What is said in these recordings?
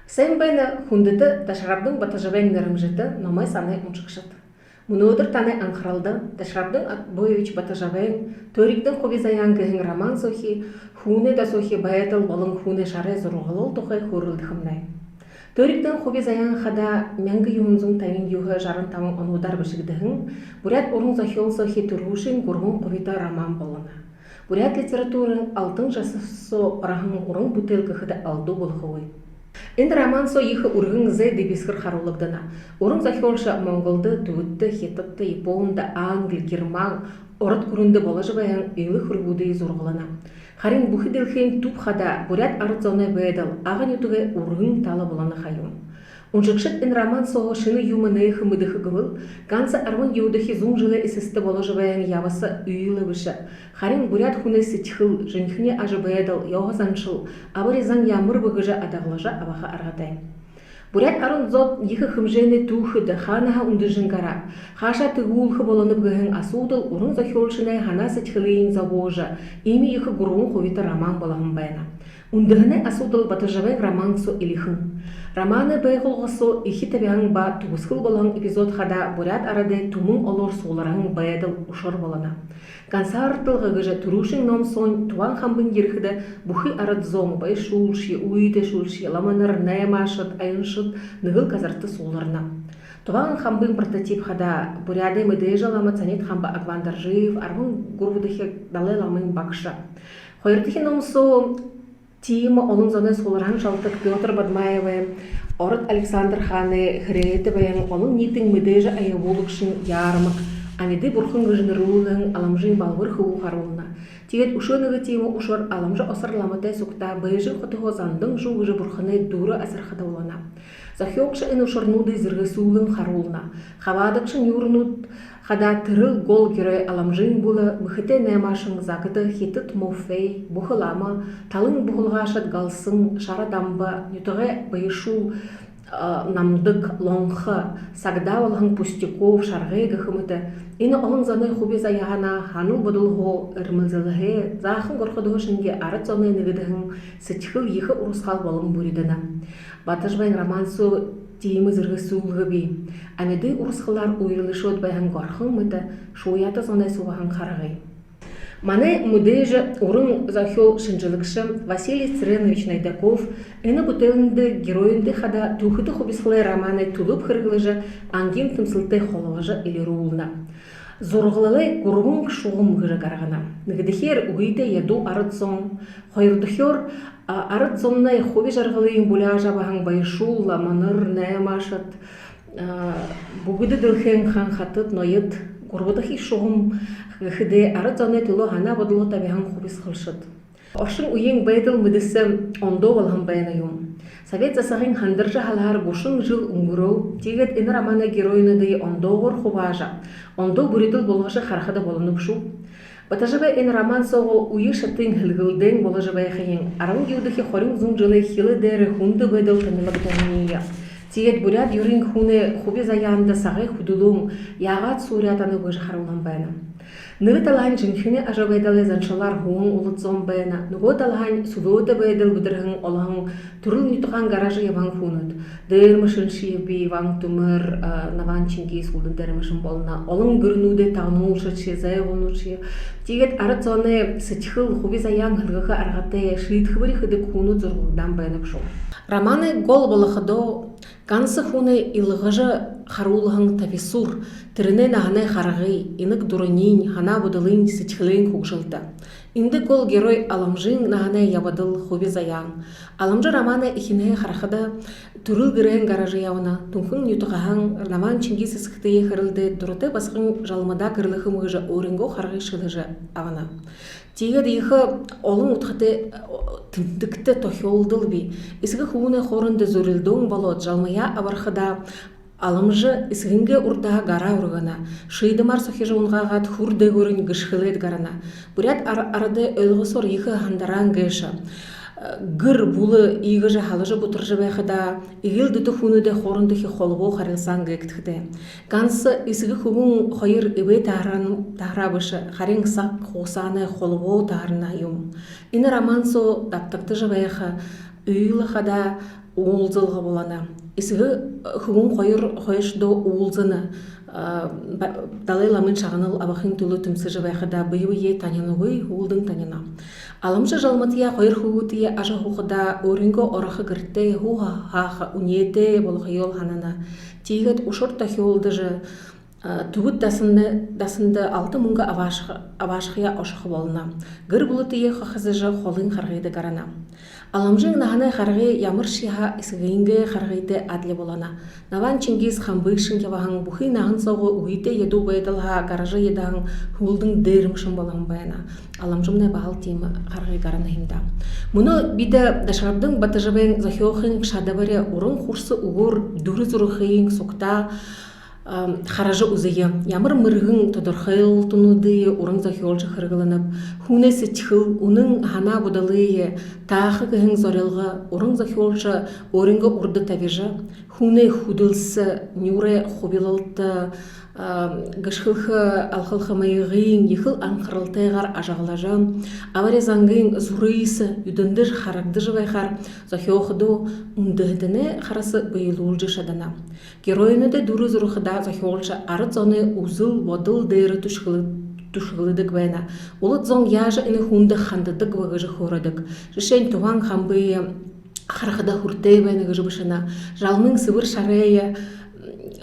Sen beni hundete taşrabdın batajabeng narımjete nomay sanay unçıkşat. Munodыр tane анхралды, taşrabdın Boyevич batajabeng, törikdin kovizayang gehing роман сохи, хуне да сохи баятыл болың хуне шаре зурғылыл тухай хурылдықымнай. Törikdin kovizayang хада мәңгі юнзун тайын юхы жарын тамын онудар бішігдігін, бурят орын захил сохи түрушин гургун ковита роман болына. Бурят литературын алтын жасысо рахын орын бутылкы хыда алду болхуй. Енді роман со ехы ургын зе дебискір харулыгдана. Орын захиолша монголды, туытты, хетытты, японды, англи, герман, орыт күрінді бола жыбаян үйлі хүргуды зурғылана. Харин бухи делхен туп хада бурят арыцоны бэдал, ағын ютуге ургын талы боланы хайым. Унжыкшыт ин роман соғы шыны юмыны хымыдыхы гывыл, ганса арвын еудыхи зун жылы эсісті бола жыбаян явасы үйлі вышы. Харин бурят хуны сетхыл, женихне ажы бэдал, яуғазаншыл, абырезан ямыр бұгыжа адағылажа абаха арғатай. Бурят арын зот ехы хымжене тухыды, ханаха унды жынгара. Хаша тыгулхы боланып гыхын асудыл, урын захиолшынай хана сетхылыйын завожа, ими ехы гурун ховита роман болағын байна. Ундыгыны асудыл батажавен роман со илихын. Романы бәйғылғысо ихи табиғын ба туғысқыл болған эпизод хада бурят арады тумын олор соларың бәйділ ұшыр болана. Гансартылғы гыжа турушын ном сон туан хамбын ерхіді бұхи арад зом бай шулши, уйты шулши, ламаныр наймашыт, айыншыт, нығыл казарты соларына. Туан хамбын прототип хада буряды мүдей жалама цанет хамба агвандар жив, арвын гурвудыхе далы ламын бақша. Хойырдыхе ном со Тима олон зоны соларан шалтык Петр Бадмаевы, Орыт Александр Ханы, Хреті баян олон нитің мүдежі айыволықшын ярмық, анеды бұрқын ғыжын рулың аламжын балғыр хыву харулына. Тегет ұшынығы тима ұшыр аламжы осырламыдай сұқта байжы құтығы зандың жу ғыжы бұрқыны дұры әсірқыда олана. Захиокшы ін ұшырнуды зіргі сулың харулына. Хавадықшын юрнуд хада тырыл гол герой аламжын бұлы мұхыте нәмашың закыды хетіт мофей, бұхылама, талың бұғылғашыт галсың, шарадамба, нютығы байышу намдык лоңхы, сагда олғын пустяков, шарғай гықымыды. Ені олың заны хубе заяғана ханыл бұдылғы, ұрмылзылығы, зақын ғорқыдығы шынге арыт заны нігідігін сетхіл ехі ұрысқал болың бұридіна. Батыжбайн романсу тиімі зіргі суылғы бей. Әмеді ұрысқылар ұйрылышы өтбайған ғорқын мұды шуяты зонай суғаған қарғай. Маны мудежі урын захел шынжылықшы Василий Цыренович Найдаков әні бұтелінді героинді хада тухыты хобисқылай романы тулып қырғылыжы ангим тымсылтай холыважы елері ұлына. Зорғылылай ғұрғын шуғым ғыжы қарғана. Нігдіхер ұғыйты яду арыдсон, қойырдыхер арыдсоннай хоби жарғылайын бұля жабағын байшулла, маныр, нәмашыт, бұғыды дылхен хан хатыт, ноет, ғұрғыдықи шуғым хыды арыдсоннай тұлы ғана бұдылы табиған хобис қылшыт. Ошын уйен бәйділ мүдісі ондо болған байынайым. Совет засағын хандыржы халар гушын жыл ұңғыру, тегет ені романы героиныды ондоғыр хубажа, ондо бүриділ болғышы харқыда болынып шу. Батажыбай ен роман соғы уйы шатын хілгілден болыжыбай қиын, арың еудіхи хорың зұң жылы хилы дәрі хунды бәділ тәнілік дәнейя. Тегет бурят юрин хуны хуби заянды сағай худулуң, яғат суриятаны көжі харулан байна. Нығы талған жынхіне ажабайдалы заншалар хуың ұлытсон байна, нұғы талған сулуыты байдыл бұдырғын олағын түріл нютыған гаражы ябан хунут. Дәрмішін шиебей, ваң түмір, наван чингейс ұлдың дәрмішін болына, олың гүрінуде тағнуылшы, зай олнушы. Тегет арыт зоны сытхыл хуби заян ғырғығы арғаты шиитхыбыры хыдық хунут зұрғылдан байнып шоу. Романы гол болықыдо Кансы хуны илғыжы харулығын тависур, тіріне нағанай харғы, инық дұрынин, хана бұдылын сетхілін көкшілді. Инді гол герой аламжын нағанай ябадыл хоби заян. Аламжы романы ихіне харқыды түріл гірген гаражы яуына, түнхін нютығағын роман чингис сықтые хырылды, дұрыты басқын жалмада кірліхі мұғыжы орынго харғы шылыжы авана. Тегі дейхі олың ұтқыты тіндікті тохиолдыл бей. Исігі хуыны хорынды зөрілдің болот жалмая авархыда алымжы исігінге ұрдаға гара ұрғана. Шыйдымар сохижы ұнғағат хурды көрін гішхілет гарана. Бурят арады өлгі сор ехі хандаран геша. Гыр булы игыжы халыжы бұтыржы бәйхіда, игіл дүті хуныды хорындығы холығы қарылсан гектіхді. Кансы исігі хуғын қойыр үбе тағрабышы, қарен сақ қосаны холығы тағырына юм. Ині романсо даптықты жы бәйхі, үйлі қада уулзылға болана. Исігі хүгін қойышды уулзыны далай ламын шағаныл абақын түлі түмсі жыбайқыда бұйы таняны ғой уулдың таняна. Аламшы жалматия қойыр хугутия ажа хуқыда өрінгі орақы гіртті хуға хаға униеті болығы ел ханана. Тегет ұшыр тахиолды жы түгіт дасынды 6 мыңға авашқия ошықы болына. Гір бұлытые қақызы жы қолын қарғайды гарана. Аламжың нағаны қарғы ямыр шиға ісігейінгі қарғайды адле болана. Наван Чингиз қамбықшын кевағын бұхи нағын соғы уйте еду байдылға гаражы едағын хулдың дәрімшін болан баяна. Аламжымны бағыл темі қарғы гарана химда. Мұны биді дашарабдың батыжыбен захиоқын шадабаре урын құрсы уғыр дүрі зұрықын соқта Харажы ұзыя, ямыр мұрғын тұдырқыл тұнуды ұрын захиолжы қырғылынып, хуне сетхыл, оның хана бұдалые, тағы кіхін зорелғы, ұрын захиолжы орынғы ұрды тавежі, хуне худылсы, нүре хубилылты, гышқылқы алқылқы майығын, ехіл анқырылтайғар ажағылажы, аваре заңғын зұрыйсы, үдіндір харагды жывайқар, захиоқыды ұндығдыны қарасы бұйылуылжы шадана. Героины де дуры зұрықыда захиолжы арыт зоны ұзыл, водыл дейрі түшғылыдық бәйна. Олыт зон яжы іні хунды хандыдық вағыжы хорадық. Жышен туған қамбые қарқыда хуртей бәйна ғыжы бішіна. Жалмың сывыр шарайы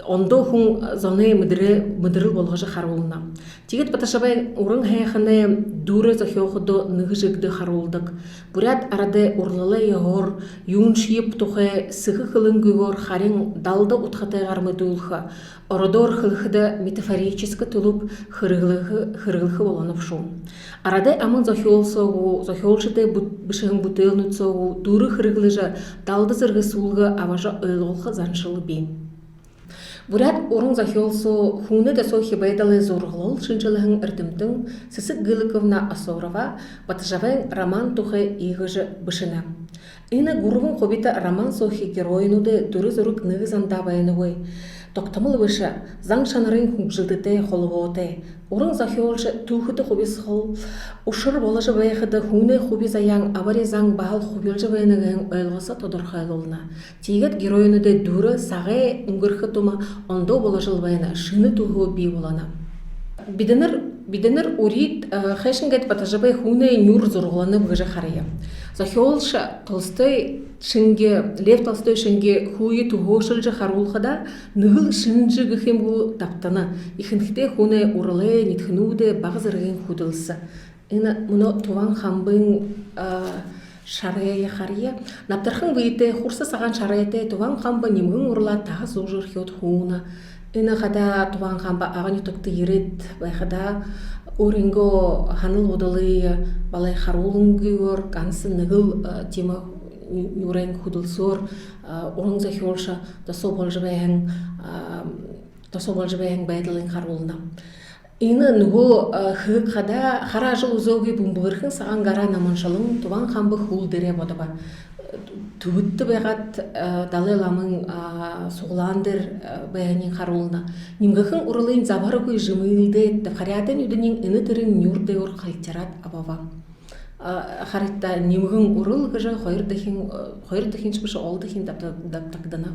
ондо хун зоны мыдырыл болғыжы харулына. Тегет баташабай урын хайханы дуры захиоқыды нығыжыгды харулдық. Бурят арады урлылы егор, юн шиып тухы сығы қылын гүйгор харин далды утхатайғар мыдулха. Ородор хылхыды метафорическі тұлып хырғылхы боланып шу. Арады амын захиолшыды бішігін бұтылны цоғу, дуры хырғылыжы далды зырғы сулғы аважа ойлғылқы заншылы бей. Бурят орын захиолсу хуны да сохи байдалы зорғылыл шынчылығын үрдімдің Сысық Гылыковна Асорова батыжавен роман тухы игыжы бішіна. Ины гурвын қобита роман сохи героинуды дұры зұрық нығызанда байыны ғой. Тоқтамыл вышы, заң шанырын хүңжілдіте қолығоты. Орын захиолшы тухыты хобис қол, ұшыр болыжы байқыды хуны хобис аяң авари заң бағыл хобилжы байынығын ойлғысы тодырқайлы олына. Тегет героиныды дұры сағай үңгірхі тума ондо болыжыл байына шыны тухы бей болана. Биденер урит хэшингет батажабай хуны нюр зұрғыланы бұғыжы қария. Захиолшы Толстой шынге, Лев Толстой шынге хуи тухошылжы харулхада нығыл шынжы гыхемгу таптаны. Ихінхте хуны урылы, нетхінуды бағзырғын худылсы. Мұны туван хамбын шарая хария. Наптархын выйты, хурсы саған шарайты, туван хамбы немгін урла тағы зұжыр хет хуна. Ина хада туван хамба ағын ютықты ерет, байхада орынго ханыл одалы балай харулын гүйор, кансы нығыл тема нүрен худылсор, орын захиолша дасо болжы бәйін байдылын харулына. Ина нүго хық хада хара жыл ұзоғы бұмбығырхын саған гара наманшалың туван хамбы хул дере бодыба. Түбітті байғат далы ламын соғыландыр бәйінен қарулына. Немгіхін ұрылын забары көй жымылды, дәпқариятын үдінен іні түрін нүрді ұр қайтарат абава. Харитта немгін ұрыл ғыжы қойыр шпышы олдыхин даптагдана.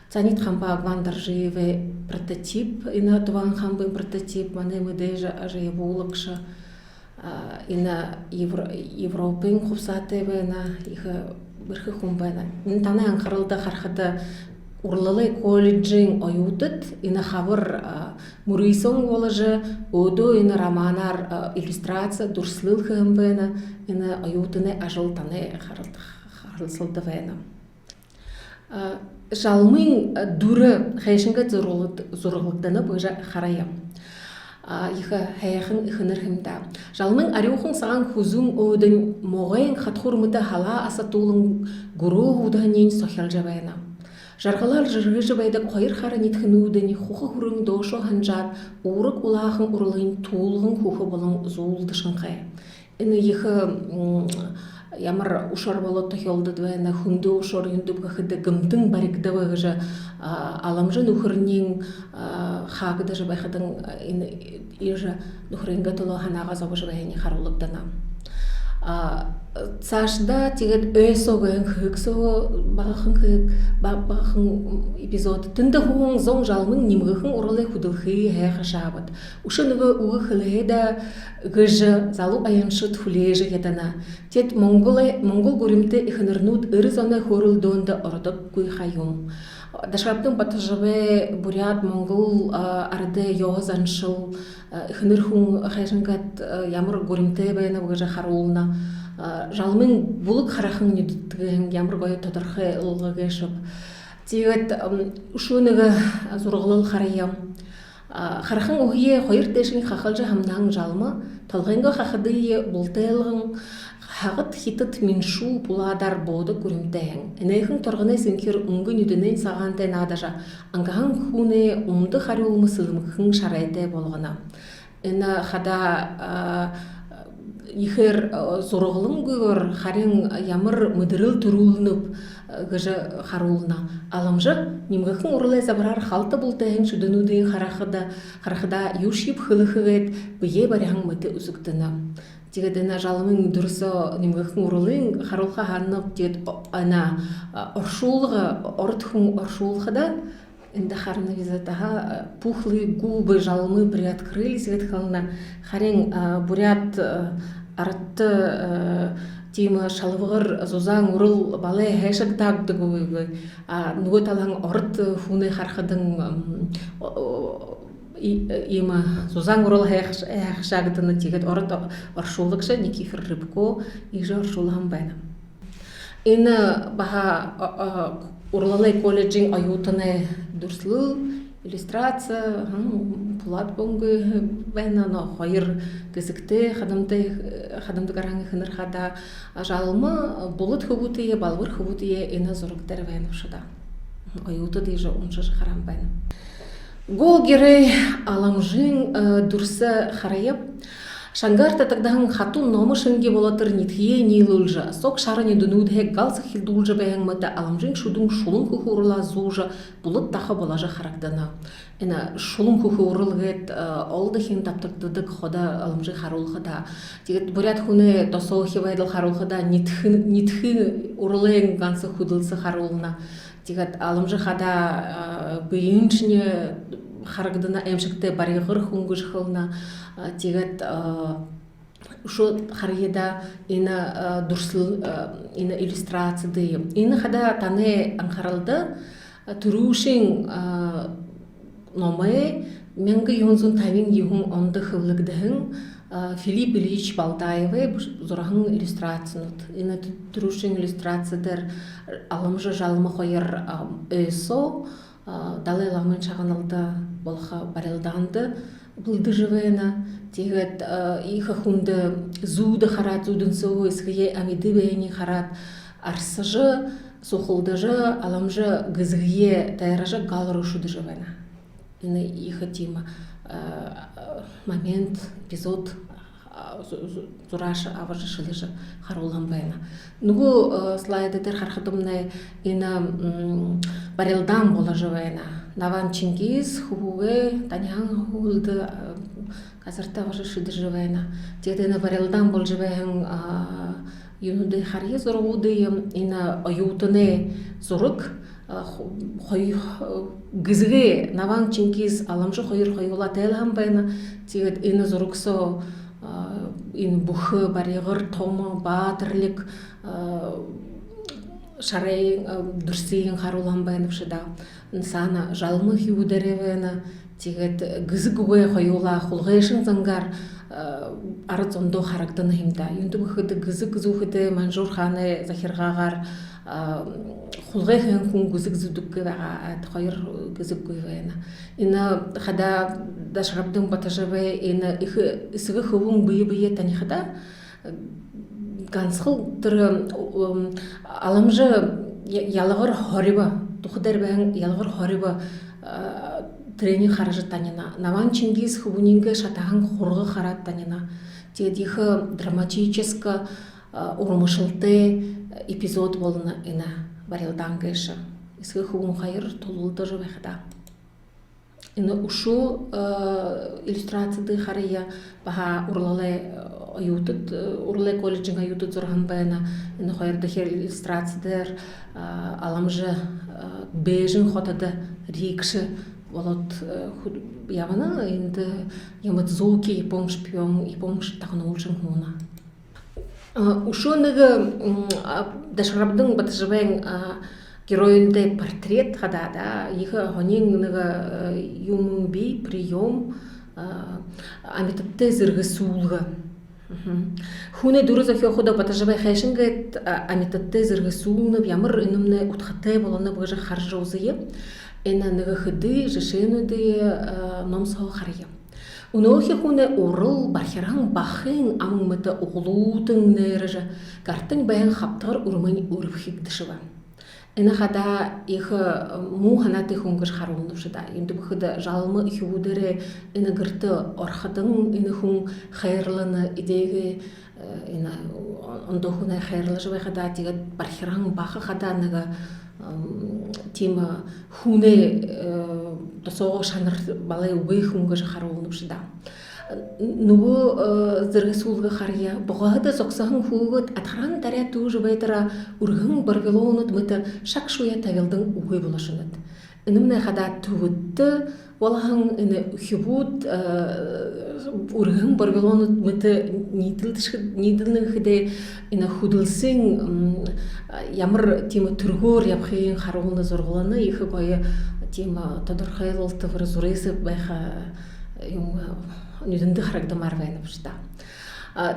Цанит хамба агвандар живе прототип, ина туван хамбын прототип, маны mëдежа ажы болықшы. Ина Европын құпсаты бәйна, бірхі құм бәйна. Таны аңқарылды қарқыды ұрлылы колледжин ойутыт, ина хавыр мұрыйсон олыжы, оду ина романар иллюстрация дұрслыл қығым бәйна, ина ойутыны ажыл таны қарылсылды бәйна. Жалмын дұры қайшынға зұрғылықтаны бұжа қарайым. Иха хаяхын ихынырхымда. Жалмын арюхын саған хузун өйдің моғайын қатқұрмыды хала асатулың гуру ұдығынен сохел жабайына. Жарғалар жырғы жабайды қойыр қары нетхін өйдің құқы хүрің дошо ханжат, урық улағын ұрылын туылғын құқы болың зуылды шынқай. Іні иха ямар ушар болот тохелды двайна хунду ушар юндуб кахыды гымтың барикда вайгыжа аламжы нухырнин хагыда жабайхадың ижа нухринга толо ханага забы жабайни харулыгдана. Цашда тигет өсөгөн хыксо багын хык багын эпизод тында хуң зон жалмын нимгыхын урале худылхы хэха шабат. Ушыныгы угы хылыда гыжы залу аяншыт хулежы ятана. Тет монгол гуримте ихнырнут ырызаны хорулдонда ордок куйхаюм. Дашраптың батыжыбе бурят монгол арыды йозаншыл ихнырхун хэшынгат ямыр гуримте бэна гыжы харулна. Жалмын булык харахын нүдіттігін ямыр бойы тодырхы ұлғы кешіп. Тегет ұшуынығы зұрғылыл харайым. Харахын ұхие қойыр тешін қақылжы хамнаң жалмы, талғынғы қақыдыйы бұлтайлығын хағыт хитыт меншу пуладар боды көрімдейін. Әнейхін тұрғыны сенкер ұңғы нүдінен сағантен адажа, аңғаң күне ұмды харюмы сылымқын шарайты болғына. Әні қада ихер зурғылым гөр харин ямыр мыдырыл турулнуп гыжы харулна аламжы нимгыхын урлай забрар халты бултайын шудынудын харахыда юшип хылыхыгет бие баряң мыты үзүктына тигедена жалымын дурсо нимгыхын урлын харулха ханнып тигет ана оршулга ортхун оршулхада инда харны визатаха пухлые губы жалмы приоткрылись ветхална харин бурят арытты тима шалвығыр зузаң урыл балай хэшек дагды гуйгы нугы талаң орыт хуны хархадың има зузаң урыл хэшагдыны тигет орыт оршулыкша Никифор Рыбко иже оршулам байна. Ина баха урлалай колледжин аютыны дурслы иллюстрация пулат бонгы байна но хайыр кызыкты хадамды гараңы хыныр хада жалмы булыт хубутые балвыр хубутые ина зоруктар байна шуда аюты дейже онжы харам байна. Гол герей аламжин дурсы харайып Шангарта тогдаһын хатун номышынге болатыр нитхие нилулжа. Сок шарыне дүнудhe галсы хилдулжа бәйәңмәтә аламжин шудун шулун хухурла зужа булыт тахы болажа харагдана. Эна шулун хухурылгет олдыхин таптыктыдык хода аламжи харулхада. Тигет бурят хуне тосохи вайдыл харулхада нитхи урлен гансы худылсы харулна. Тигет аламжи хада бейинчне харагдана эмшекте баригыр хунгыш хылна тигет ушу харьеда ина дурсыл ина иллюстрации ина хада тане анхаралды турушин номе менге юнзун тавин юхун онды хывлыгдыхын Филипп Ильич Балтаевы зурахын иллюстрациянут ина турушин иллюстрациядер аламжы жалмы хойыр эсо Далай ламын чағаналда болха барелданды бұлды живена тегет иха хунды зуды харат зудын соу исхие амиды бейни харат арсыжы сухылдыжы аламжы гызгие тайражы галрушуды живена ина иха тима момент эпизод зурашы аважы шылыжы харулам байна. Нугу слайдетер хархатымны ина барелдан бола живена. Наван Чингиз хубуге танян хулды казарта аважы шыды живена. Тегдена барелдан бол живен юнуды харье зоруды ина аютыны зорук гызге Наван Чингиз аламжы хойыр хойула тэлхам байна. Тегд ина зоруксо ин бухы баригыр тома батырлик шарай дурсыйын харулан байнывшыда сана жалмы хиудеревена тигет гызыгуэ хойула хулгэшин зангар арыцондо характаны химда юнды бухыды гызыгзухыды манжур ханы захиргагар хулгай хэн хүн гүзэг зүдүггэ байгаа хойр гүзэг гүйвэна ина хада дашрабдын батажабе ина их исгэ хөвүн бие тани хада ганцхыл төр аламжы ялгыр хориба тухдар бэн ялгыр хориба тренинг харажат танина Наван Чингиз хөвүнингэ шатахан хургы харат танина тедихы драматическа урмышылты эпизод болна ина барилдан гэша исгэ хөвүн хайыр тулулды жабахда ина ушу иллюстрацияды хария баха урлалай аютыт урлай колледжинга аютыт зорхан байна ины хайрдахер иллюстрациядер аламжы бежин хотады рикши болот явана инде ямат зулки японш пьем японш тахнулшин хуна ушоныгы дашрабдың батыжыбен героинде портрет хада да ихы хонинныга юмун би прием амитатте зыргы суулга хуне дуруза хёхуда батажабай хайшингет амитатте зыргы суулнып ямыр инымне утхатте болоны быжы харжоузые эна ныгы хыды жишенуды номсо харья унохи хуне урыл бархираң бахын аммыты углутың нережа картың баян хаптар урмань урвхик дышыва эна хада их муханаты хунгыш харулнушыда инде быхыда жалмы ихудере эна гырты орхадың эна хун хайрланы идеге эна ондохуна хайрлы жыбай хада тигат бархираң бахы хада ныга тема хуне тосоо шаныр балай убый хунгыш харулнушыда нугу зыргысулга харья богада зоксаһын хугут атхран таря тужы байтара ургын барвелонут мыта шакшуя тавелдың угой булашынат инымна хада тугутты волаһын ины хибут ургын барвелонут мыта нидылны хиде ина худылсың ямыр тема тургор япхын харулны зоргуланы ихы бая тема тодорхайлыл тывыр зурысы байха нюдынды харагда марвайны бушта.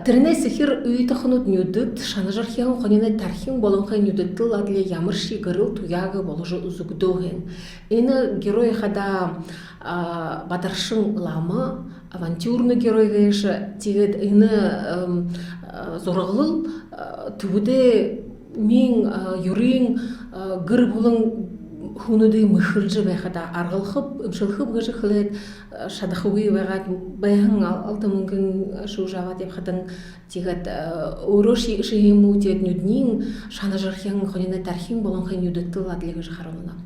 Тіріне сихир үйтіхынут нюдыт, шанажархиян қонене тархин болынхай нюдыттыл адле ямырши гырыл туяғы болыжы узугдоген. Ины герой хада бадаршын ламы, авантюрны герой гейші, тегет ины зорғылыл, түбіде мен юрин гыр болын хунуды мыхылжы байхада арғылхып, үмшілхып ғыжы қылет, шадықуы байғат, байхың алты мүмкін шу жават епхадың тегет ұры шиему тегет нүднің шаны жархиян қонені тархин болын қай нүдіттіл адлегі жығарылына.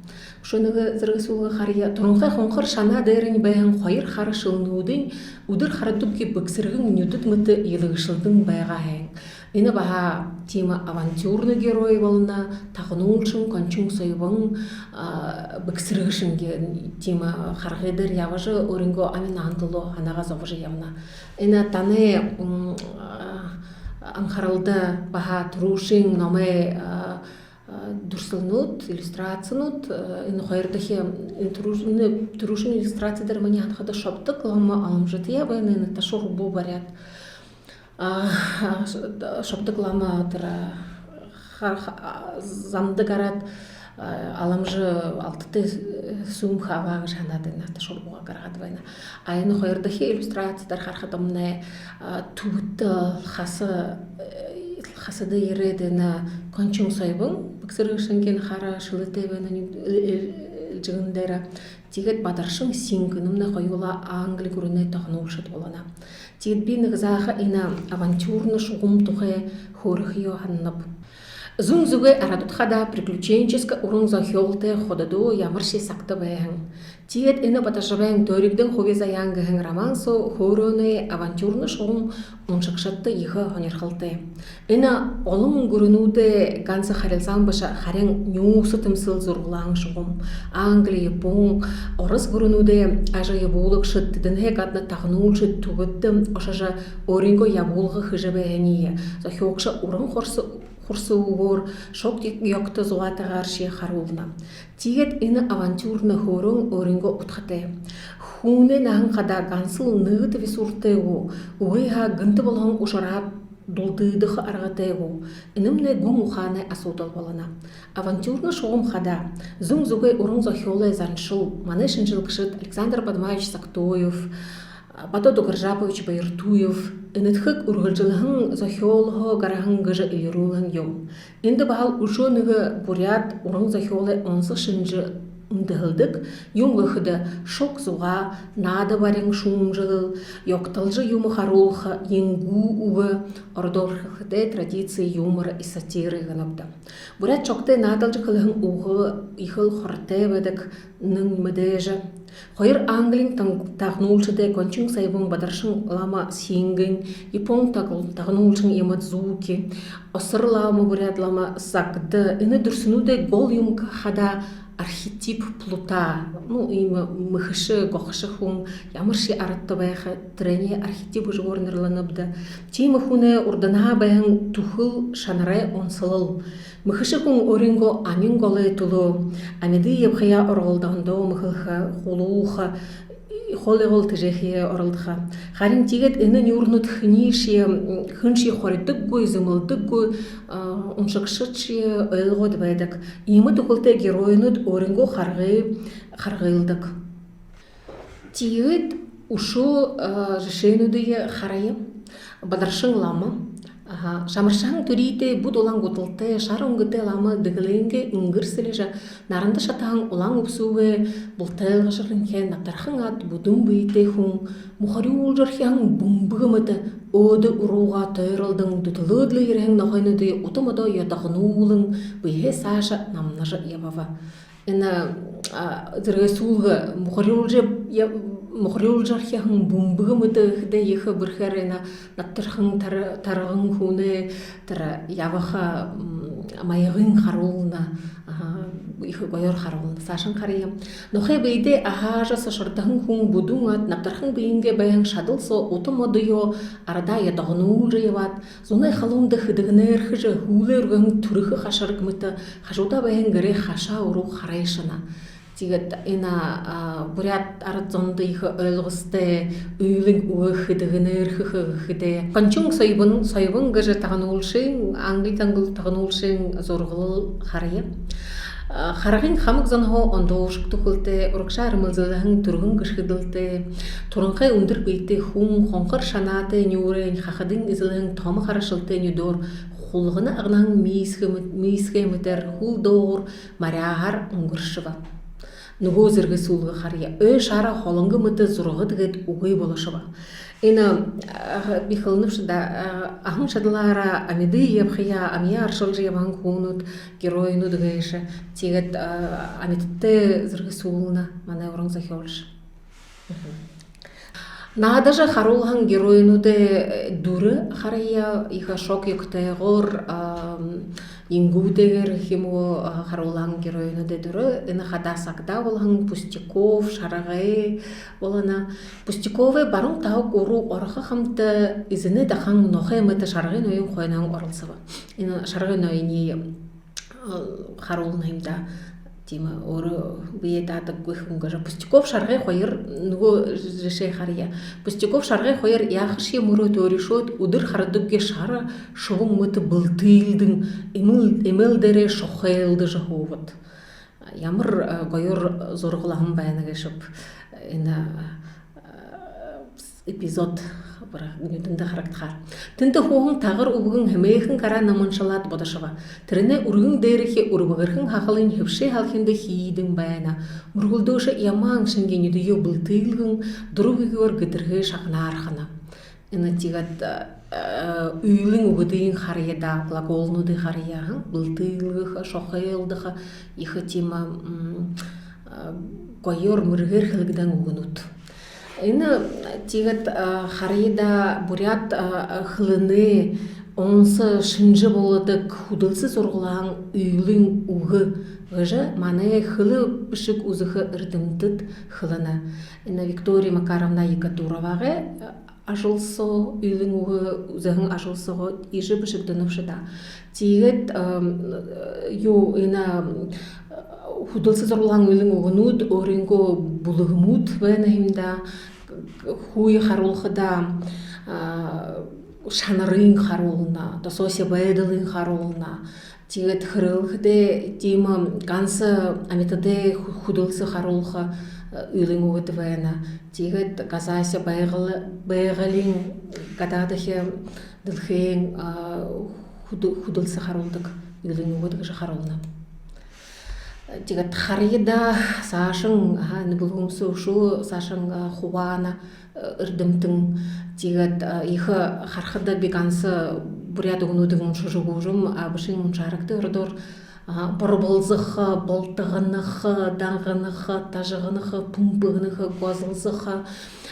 Шоныгы зыргысулғы қария тұрынқай қонқыр шана дайрын байхың қойыр қары шылынудың, удыр қарадубки бүксіргің нүдіт мұты елігішілдің байға әң. Ины баха тема авантюрный герой болна, тағынуылшын, кончың сайвың, бүксіргішінге тема харғедер яважы орынго амин антылу анаға зовжы ямна. Ины таны аңқарылды баха тұрушың номай дұрсылнут, иллюстрациянут, ины қойырдығы тұрушың иллюстрациядыр мани анқады шоптық, лама алымжытыя бәйін ины ташур бұл барят. Шоптық лама замды гарат аламжы алтыты сум хаваң жанадына ташурбуға гарат вайна. Айны қойырдығы иллюстрациядар хархадымны тубытты хасыды ередіні кончың сайбың бүксіргішінген хара шылыты вайна жығындайра тегет бадаршың сингінімні қойыла аңгілі көріне тоғынулшыд болана. Тегет бейні ғызағы ина авантюрны шуғым тұхы хорыхио ханнып. Зун-зугай арадутхада приключенческа урын захёлты ходыду ямырши сакты бәйін. Тегет ина баташабәйін төрігдің ховеза яңгығын романсо хорыны авантюрны шуғым ұншықшатты ехы хонерхылты. Ина олың көрінуді гансы харелсан баша харен нюсы тымсыл зұрғылаң шуғым. Англия, Япон, орыс көрінуді ажы ябулық шыттыдын хек адна тағынуыл шыт туғытты ошажа оринго ябулғы хыжы бәйіні. Захёқша урын Хурсы угор, шок йокты зуата гарши харулна. Тигет ины авантюрны хорон оринго утхате. Хуне нахан қада гансыл ныгыты висуртегу, уйха гынты болған ушарап долдыдығы арғатегу. Инымне гум уханы асудал болана. Авантюрны шоғым қада. Зung-зугай урын захёлы заншыл, манешін жылқышыт Александр Бадмаевич Сактоев, Батото Гржапович Байыртуев, Инетхык ургылжылығын захёлығы гарахын гыжы илерулын йом. Инді бағал ушоныгы бурят урын захёлы онсы шынжы үндіғылдық, юмғы хыды шок зуға, нады барың шум жылыл, йоқталжы юмы харулғы, енгу уғы, ордорхыды традиции юмора и сатиры ғанапты. Бурят чокты надалжы қылығын уғы, ихыл хорте бәдік, ның мүдежі. Хойыр Англин тагнулшыде кончың сайбың бадаршың лама сингин, Япон тагнулшың емат звуки, осыр лама бурят лама сакды, ины дурсынуде гол юмка хада архетип плута, има мыхышы гохышы хун, ямырши аратты байха трене архетип уже горнерланыбды. Тимы хуне урдана байын тухыл шанары онсылыл. Мыхышы хун оринго амин голы тулу, амиды ебхая орголдағындо мыхылха, хулуха, холы-гол тыжехе орылдыха. Харин тигет ины нюрнут хынши хоритык гой, зымылдык гой, уншыкшытши ылгод байдык. Имы тухылты героинут оринго харгылдык. Тигет ушу жешенудые харайы, бадаршың лама, шамыршаң түрейте бұд олаң ғотылты, шар оңгыты ламы дығылыңге үңгір сілежі, нарынды шатаң олаң ұпсуы, бұлтайылғы жырынкен, наптархың ат бұдың бейте хуң, мұхари ол жархияң бұмбығымыты, өді ұруға тойрылдың, дүтілідлі ерен нағайныды, ұтымыда ятағынулың, бейе саша намнажы ебава. Зірге сулғы мұхари ол жархияң бұмбығымыты хіде ехі бірхер наттырхың тарығың хуны ябаха майығын қарулына ихы гойор харулна сашын қария. Нохай бейде ахажа сашырдағын хуң будың ат, наптархын бейінге бәйін шадылсо отым одыйо, арада ядағыну жайват, зонай халунды хыдығыныр хыжы хулы үргің түріхі хашаргмыты, хажуда бәйін гіре хаша уру харайшына. Тигет ина бурят арзонды ихы өлгісті, үйлің уы хыдығыныр хыды. Қанчың сайбын гыжы тағынулшың, аңғыл тағынулшың зорғыл харайы. Харагин хамык занхо ондошк тухулте уркша армылзылахын тургун гышхыдылты турынхай ундыр бейте хун хонқыр шанаты нюрен хахадын изылын тома харашылты нюдор хулгыны агнан мисхемитер хулдор маряхар унгыршыва нуго зыргы сулгы хария шара холонгы мыты зургы дыгыт угый болышыва. Ина бихылнывшы да ахын шадылара амиды ебхия амия аршылжы ебан кунут героину дыгайшы тегет амитты зыргы сулына мана урын захиолыш. Надажа харулхан героинуде дуры харая иха шок юктайгор ингудегер химу харулхан героинуде дуры ина хада сакда болхан Пустяков шарагай болана Пустяковы барун таук уру орха хамты изini дахан нохай мыты шарагай нойын хойнан орылсыва. Ина шарагай нойыни харулханымда тима оры биетаты гыхунгажа Пустяков шаргай хойыр нуго жешей хария. Пустяков шаргай хойыр яхши муру торешот удыр хардыгге шара шоғын мыты былтыйлдың эмелдере шохайлды жаховат. Ямыр гойыр зорғылағын баяны кешіп эпизод дүнді характар. Тінті хоғын тағыр ұбығын хемейхін кара наманшалат бодашыва. Тіріне үргін дәріхе үрбігірхін хақылын хевше халхенді хейдің баяна. Үргілдошы ямаң шынгені дүйе бұлтыйлғын дұрығығыр гітіргі шақына арқына. Іні тегат үйлің ұғыдыйын харияда, глаголнуды харияғын, бұлтыйлғығы, шоқайлдығы, ехі тема қойыр мұрғыр хілгіден ұғынуд. Ины тегет харайда бурят хылыны онсы шынжы болыдық худылсы зорғылаң үйлің уғы ғыжы маны хылы бішік ұзығы үрдімдіт хылыны. Ины Виктория Макаровна Екатуровағы ажылсы үйлің уғы ұзығын ажылсығы ежі бішік дұнывшыда. Тегет худылсы зорғылаң үйлің уғынуд орынғы бұлығымуд бәнігімда хуй харулхыда шанырын харулна, досося бәйдылын харулна, тегет хырылхыде тема гансы аметаде худылсы харулха үйлің уғыды бәйна, тегет газася бәйғалин гададахе дылхен худылсы харулдық үйлің уғыды харулна. Тегет харайда сашың ныбылғымсы ұшу сашың хуана үрдімтің тегет ихы хархыда бегансы буряды ұнудығын шыжығужым абышың жарықты ұрдыр борбылзыхы, болтығыныхы, даңғыныхы, тажығыныхы, пумпығыныхы, гозылзыхы.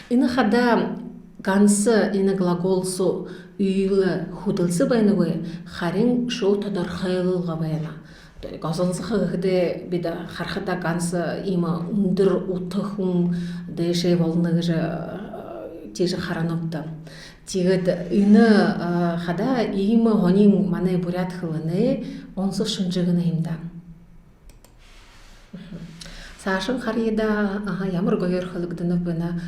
Ины хада гансы ины глаголсу үйлі худылсы байнығы харин шоу тодорхайлылға байна. Гозылзыхы ғыды бида хархата гансы има ундыр утыхун дэшей волныгы же тежі харанопты. Тегет ины хада има гонин мане бурят хылыны онсы шынжығыны имда. Сашын харыда ямыр гойыр хылыгдыны бына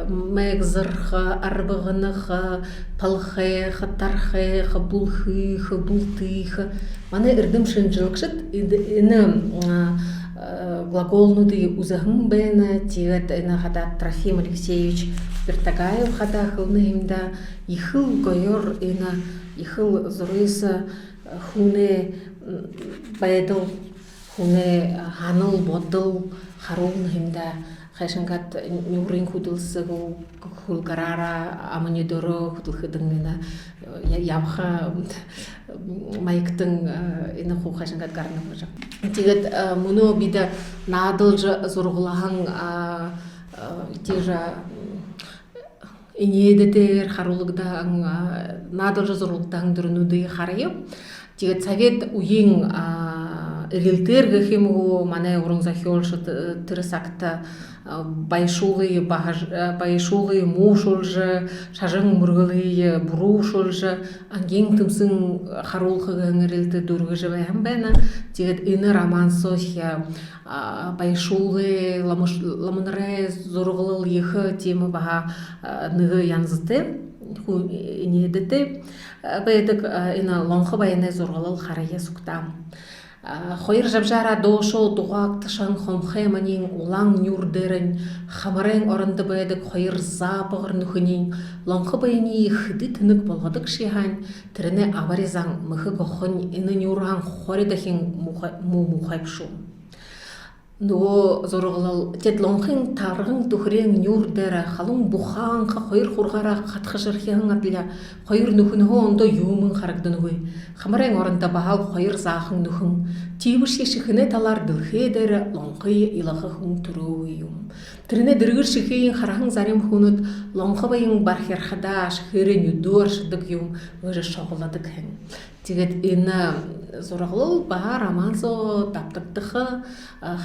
мэгзырхы, арбығыныхы, палхыхы, тархыхы, булхыхы, бултыхы. Маны үрдім шынжылықшыт, ины глаголнуды узағын бәйіні, тегет ины хада Трофим Алексеевич Вертагаев хада хылны имда, ихыл гойыр ины, ихыл зұрысы хуны байдыл, хуне ханыл бодыл харун химда хайшангат нюрин худылсы хулгарара аманидоро худылхыдыңына ямха майктың ины ху хайшангат гарны божа. Тегет муно бида надылжы зургулахан тежа инедетер харулыгда надылжы зургултаң дүрнуды харайып. Тегет совет уйын рилтерге химу мане урунза хёлшы тырысакта байшулы мушулжы шажың мургылы бурушулжы ангин тымсын харулхыгын рилте дургыжы байхам бэна тегет ины роман сохя байшулы ламынре зургылыл ехы темы баха ныгы янзыты инедети бэдік ины лонхы байыны зургылыл харая суктам. Хойыр жабжара дошо дуғақ тышан хомхеманин улаң нюрдерін хамарен орынды бәдік хойыр запығыр нүхінин лонқы байыни хыды тынық болғадық шихан тіріне аваризан мұхы ғохын ины нюрған хоридахин мухайпшу. Нуо зорғылал тет лонқын тарғын тухрен нюрдері халың бұқан хойыр хурғара қатқы жырхиян атыля хойыр нүхіні онда юмын қарагдын ғой. Хамарен орында бағал хойыр зақын нүхін тибіш ешіхіне талар дылхедері лонқы илақы хүн түрі юм. Тіріне діргір шихейін қарағын зарем хүнут лонқы байын бархерхада шихерен юдуар шыдық юм өжі шоғыладық хен. Тегет ины зорғылыл баға романсо таптықтықы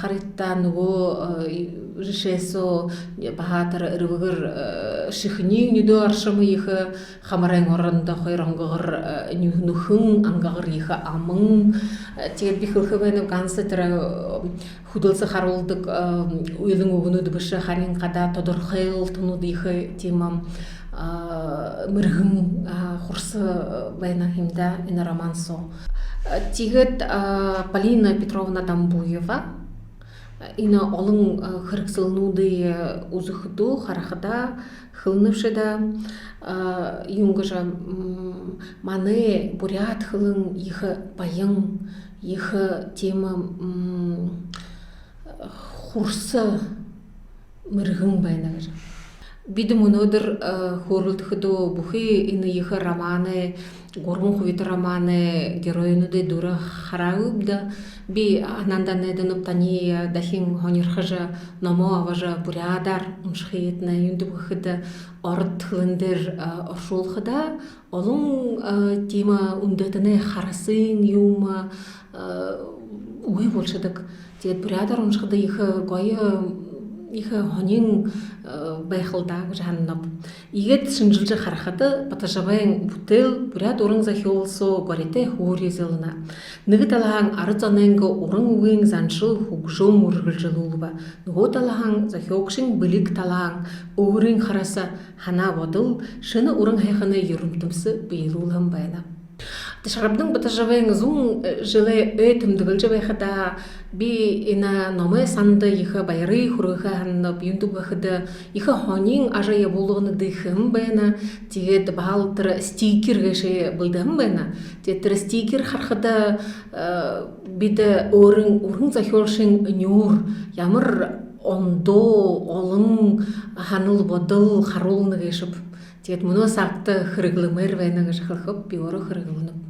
харитта нуго жешесо бағатыр үргігір шихіне нүді аршымы ехі хамарен орында қойраңғығыр нүхін аңғағыр ехі амың. Тегет бихылхы бәйніп гансы түрі худылсы харулдық өйлің өгіні дүбіші харин қада тодырхыл тұнуды ехі темам мыргым хурсы байна химда ина романсо. Тигет Полина Петровна Дамбуева ина олың хырксылнуды узыхыду харахыда хылнывшыда юнгыжа маны бурят хылын ихы байың ихы тема хурсы мыргым байна гыжа. Бидім өнөдір хорылдықыду бұхи ины ехі романы, гормун хувиты романы, героиныды дұры харауыбды. Би анандан эдініп тани дахин хонирхыжы, номо аважы бурядар, ұмшхиетні юнды бұхыды орд хылындыр оршулхыда. Олың тема үндетіні харасын юма уй болшыдық. Тет бурядар ұмшхыды ехі гойы ихе хонин байхылда жаннап. Игет шынжылжы харахаты патажабаен бутел бурят урын захиолсо горете хурезелна. Ныгы талахан арыцаненго урын угын заншыл хугжом ургылжылулба. Ныго талахан захиокшин билик талахан урын хараса хана водыл шыны урын хайханы юрымтымсы бейлулам байна. Ташарабдың батажаваен зун жылы өйтімдігіл жабайхада би ина номы санды ехі байры хұрыға ханнап юндуг бахыды ехі хонин ажая болуғыны дыхым байна тегет бағалтыр стикер геші бұлдым байна тегеттір стикер хархыда биді орын захиолшын нюр ямыр ондо олың ханыл бодыл харулны гешіп тегет мұны сақты хырыглы мэр байна геші хылхып биоры хырыглынып